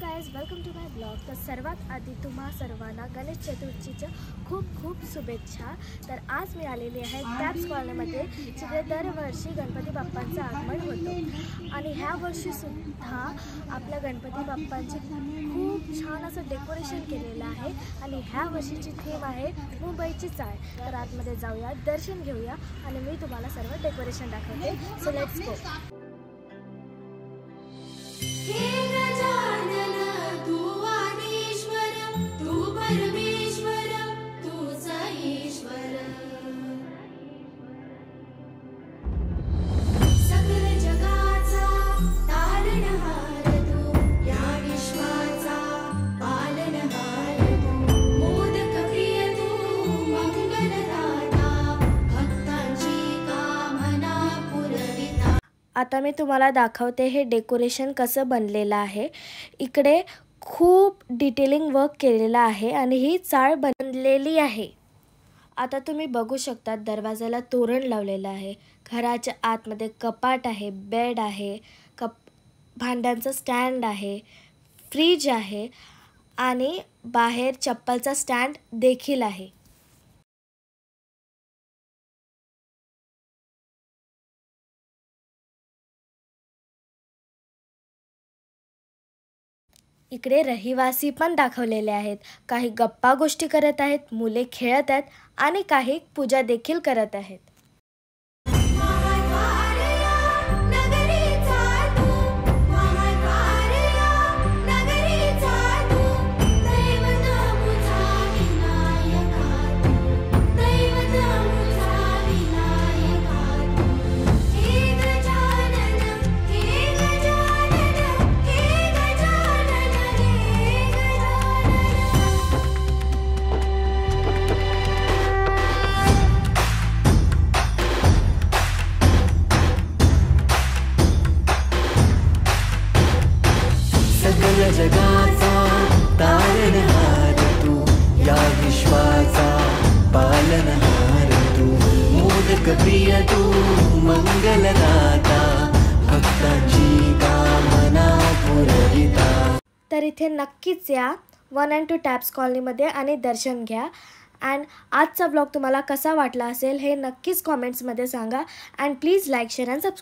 Guys, welcome to my blog. तर सर्वात आधी तुम्हा सर्वांना गणेश चतुर्थीच्या खूप खूप शुभेच्छा। तर आज मी आलेली आहे टॅप्स कॉलनीमध्ये, जिथे दरवर्षी गणपती बाप्पांचं आगमन होतं आणि ह्या वर्षीसुद्धा आपल्या गणपती बाप्पांचे खूप छान असं डेकोरेशन केलेलं आहे आणि ह्या वर्षीची थीम आहे मुंबईची चाळ। तर आतमध्ये जाऊया, दर्शन घेऊया आणि मी तुम्हाला सर्व डेकोरेशन दाखवते। So let's go. आता मी तुम्हाला दाखवते हे डेकोरेशन कसं बनलेलं आहे। इकडे खूप डिटेलिंग वर्क केलेलं आहे आणि ही चाळ बनलेली आहे। आता तुम्ही बघू शकता, दरवाजाला तोरण लावलेलं आहे, घराच्या आतमध्ये कपाट आहे, बेड आहे, भांड्यांचा स्टँड आहे, फ्रीज आहे आणि बाहेर चप्पलचा स्टँड देखील आहे। इकडे रहिवासी पण दाखवलेले आहेत, काही गप्पा गोष्टी करत आहेत, मुले खेळत आहेत आणि काही पूजा देखील करत आहेत। जगाचा तारणहार तू, या विश्वाचा पालनहार तू, मोदक प्रिय तू, मंगलदाता, भक्तांची कामना पुरविता। तर इथे नक्कीच या 1 and 2 टॅप्स कॉलनीमध्ये आणि दर्शन घ्या। अँड आजचा ब्लॉग तुम्हाला कसा वाटला असेल हे नक्कीच कॉमेंट्समध्ये सांगा। And please like, share and subscribe.